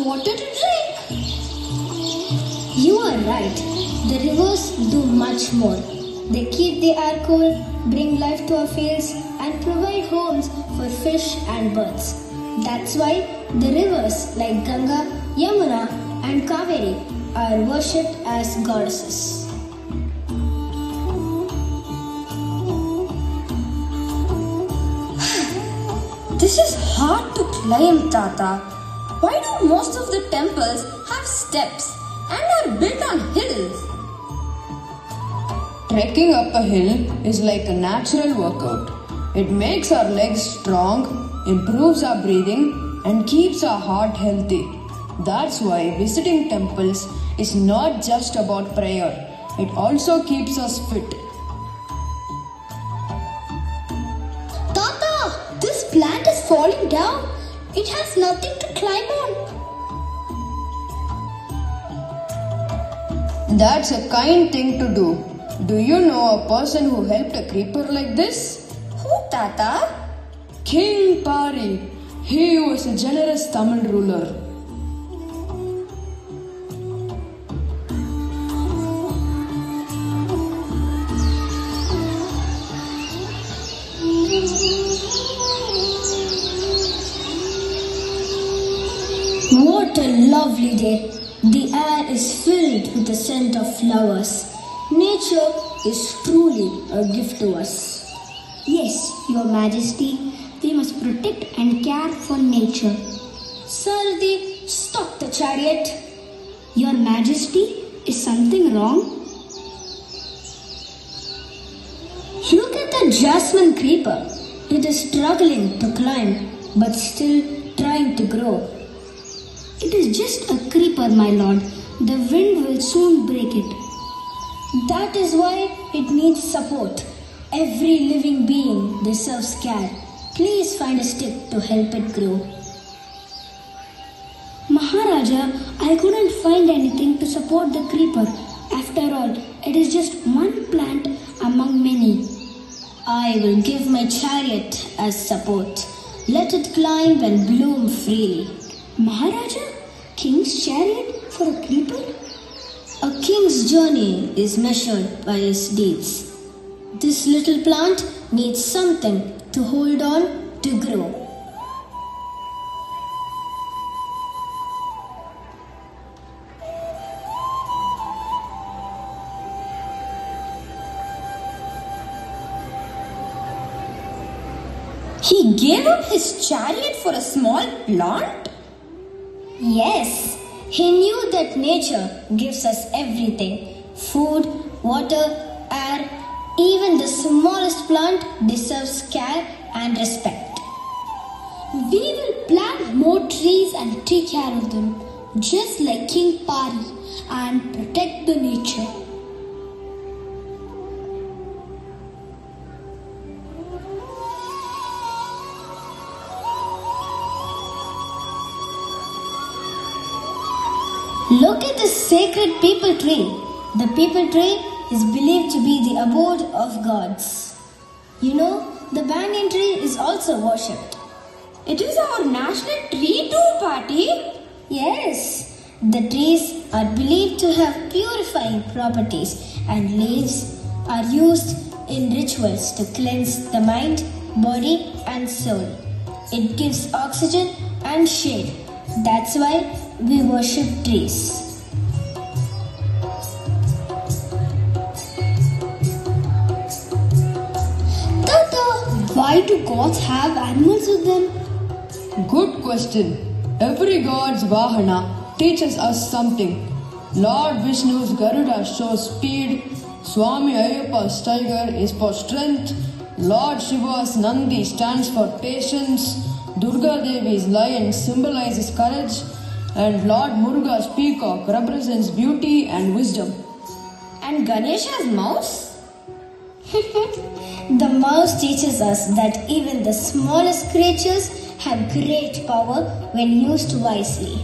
water to drink. You are right. The rivers do much more. They keep the air cool, bring life to our fields, and provide homes for fish and birds. That's why the rivers like Ganga, Yamuna, and Kaveri are worshipped as goddesses. This is hard to climb, Tata. Why do most of the temples have steps and are built on hills? Trekking up a hill is like a natural workout. It makes our legs strong, improves our breathing, and keeps our heart healthy. That's why visiting temples is not just about prayer, it also keeps us fit. Tata, this plant is falling down. It has nothing to climb on. That's a kind thing to do. Do you know a person who helped a creeper like this? Who, Tata? King Pari. He was a generous Tamil ruler. What a lovely day. The air is filled with the scent of flowers. Nature is truly a gift to us. Yes, Your Majesty, we must protect and care for nature. Sardi, stop the chariot. Your Majesty, is something wrong? Look at the jasmine creeper. It is struggling to climb, but still trying to grow. It is just a creeper, my lord. The wind will soon break it. That is why it needs support. Every living being deserves care. Please find a stick to help it grow. Maharaja, I couldn't find anything to support the creeper. After all, it is just one plant among many. I will give my chariot as support. Let it climb and bloom freely. Maharaja, king's chariot for a creeper? A king's journey is measured by his deeds. This little plant needs something to hold on to grow. He gave up his chariot for a small plant? Yes, he knew that nature gives us everything. Food, water, air, even the smallest plant deserves care and respect. We will plant more trees and take care of them, just like King Pari, and protect the nature. Look at the sacred peepal tree. The peepal tree is believed to be the abode of gods. You know, the banyan tree is also worshipped. It is our national tree too, Patti. Yes, the trees are believed to have purifying properties, and leaves are used in rituals to cleanse the mind, body, and soul. It gives oxygen and shade. That's why we worship trees. Why do gods have animals with them? Good question. Every god's vahana teaches us something. Lord Vishnu's Garuda shows speed. Swami Ayyappa's tiger is for strength. Lord Shiva's Nandi stands for patience. Durga Devi's lion symbolizes courage. And Lord Muruga's peacock represents beauty and wisdom. And Ganesha's mouse? The mouse teaches us that even the smallest creatures have great power when used wisely.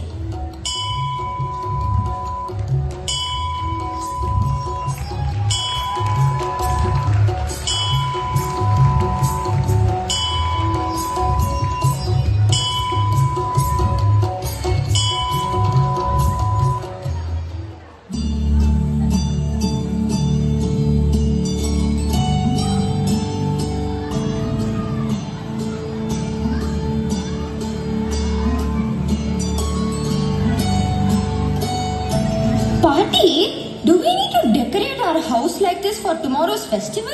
Patti, do we need to decorate our house like this for tomorrow's festival?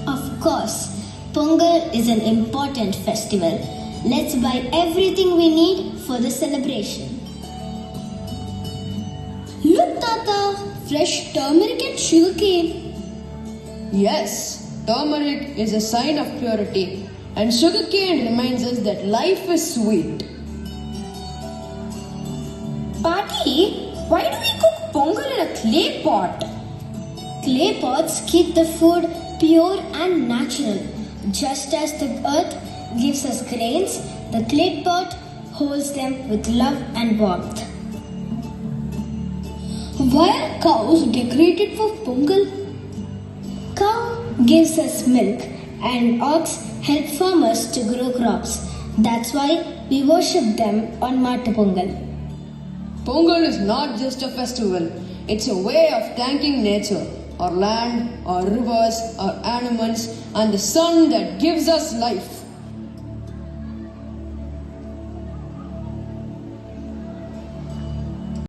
Of course, Pongal is an important festival. Let's buy everything we need for the celebration. Look, Tata, fresh turmeric and sugarcane. Yes, turmeric is a sign of purity, and sugarcane reminds us that life is sweet. Patti, why do we cook Pongal in a clay pot? Clay pots keep the food pure and natural. Just as the earth gives us grains, the clay pot holds them with love and warmth. Why are cows decorated for Pongal? Cow gives us milk and ox help farmers to grow crops. That's why we worship them on Mata Pongal. Pongal is not just a festival, it's a way of thanking nature, our land, our rivers, our animals, and the sun that gives us life.